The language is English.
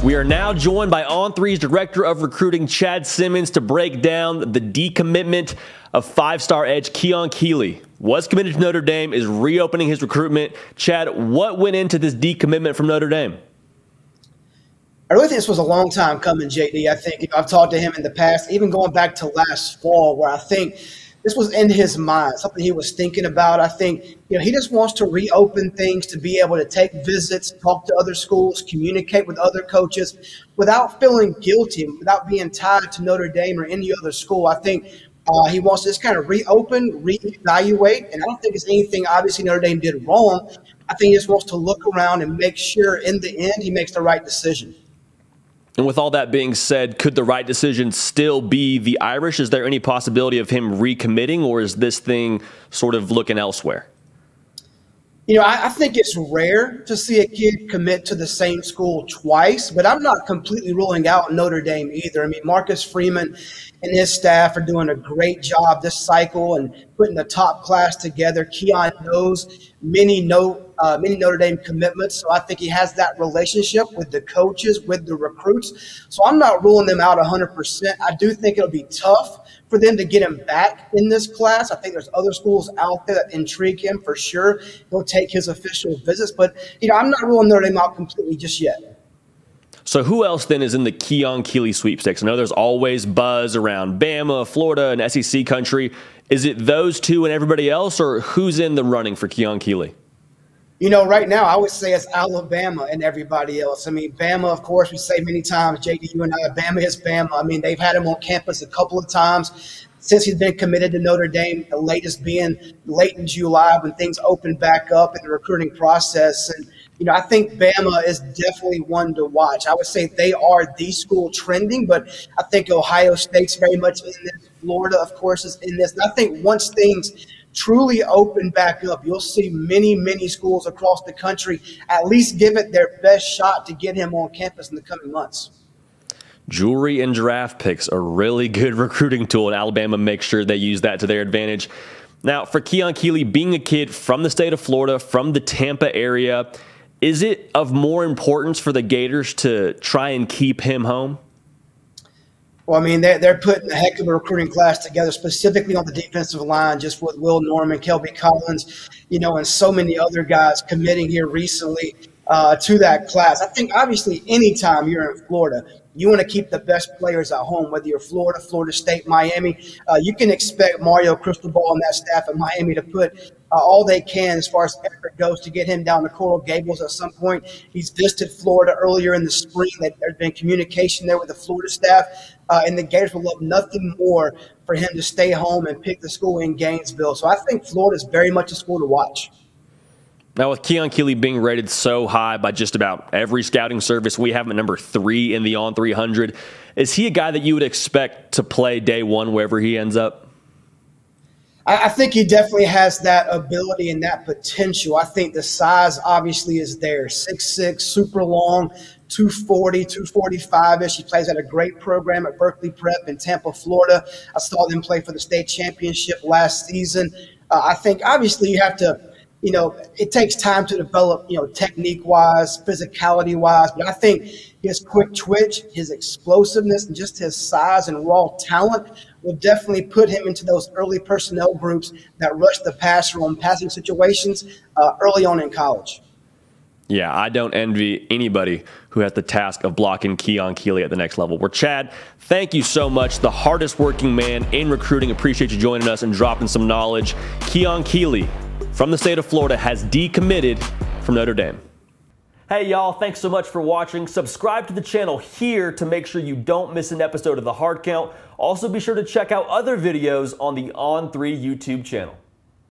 We are now joined by On3's Director of Recruiting, Chad Simmons, to break down the decommitment of five-star edge Keon Keely. Was committed to Notre Dame, is reopening his recruitment. Chad, what went into this decommitment from Notre Dame? I really think this was a long time coming, JD. I think I've talked to him in the past, even going back to last fall, where I think this was in his mind, something he was thinking about. I think, he just wants to reopen things, to be able to take visits, talk to other schools, communicate with other coaches without feeling guilty, without being tied to Notre Dame or any other school. I think he wants to just kind of reopen, reevaluate, and I don't think it's anything obviously Notre Dame did wrong. I think he just wants to look around and make sure in the end he makes the right decision. And with all that being said, could the right decision still be the Irish? Is there any possibility of him recommitting, or is this thing sort of looking elsewhere? I think it's rare to see a kid commit to the same school twice, but I'm not completely ruling out Notre Dame either. I mean, Marcus Freeman and his staff are doing a great job this cycle and putting the top class together. Keon knows many Notre Dame commitments, so I think he has that relationship with the coaches, with the recruits. So I'm not ruling them out 100%. I do think it'll be tough for them to get him back in this class. I think there's other schools out there that intrigue him for sure. He'll take his official visits, but I'm not ruling Notre Dame out completely just yet. So who else then is in the Keon Keely sweepstakes? I know there's always buzz around Bama, Florida, and SEC country. Is it those two and everybody else, or who's in the running for Keon Keely? Right now I would say it's Alabama and everybody else. I mean, Bama, of course, we say many times, JD, you and I, Bama is Bama. I mean, they've had him on campus a couple of times since he's been committed to Notre Dame, the latest being late in July when things opened back up in the recruiting process. And, I think Bama is definitely one to watch. I would say they are the school trending, but I think Ohio State's very much in this. Florida, of course, is in this. And I think once things truly open back up, you'll see many schools across the country at least give it their best shot to get him on campus in the coming months. Jewelry and draft picks, a really good recruiting tool, and Alabama makes sure they use that to their advantage. Now, for Keon Keely, being a kid from the state of Florida, from the Tampa area, is it of more importance for the Gators to try and keep him home? Well, I mean, they're putting a heck of a recruiting class together, specifically on the defensive line, just with Will Norman, Kelby Collins, and so many other guys committing here recently to that class. I think, obviously, anytime you're in Florida, you want to keep the best players at home, whether you're Florida, Florida State, Miami. You can expect Mario Cristobal and that staff at Miami to put all they can as far as effort goes to get him down to Coral Gables at some point. He's visited Florida earlier in the spring. There's been communication there with the Florida staff, and the Gators would love nothing more for him to stay home and pick the school in Gainesville. So I think Florida is very much a school to watch. Now, with Keon Keely being rated so high by just about every scouting service, we have him at number 3 in the On 300. Is he a guy that you would expect to play day one wherever he ends up? I think he definitely has that ability and that potential. I think the size obviously is there. 6'6", super long, 240, 245-ish. He plays at a great program at Berkeley Prep in Tampa, Florida. I saw them play for the state championship last season. I think obviously you have to, it takes time to develop, technique-wise, physicality-wise. But I think his quick twitch, his explosiveness, and just his size and raw talent will definitely put him into those early personnel groups that rush the passer on passing situations early on in college. Yeah, I don't envy anybody who has the task of blocking Keon Keely at the next level. Well, Chad, thank you so much. The hardest working man in recruiting. Appreciate you joining us and dropping some knowledge. Keon Keely from the state of Florida has decommitted from Notre Dame. Hey y'all, thanks so much for watching. Subscribe to the channel here to make sure you don't miss an episode of The Hard Count. Also be sure to check out other videos on the On3 YouTube channel.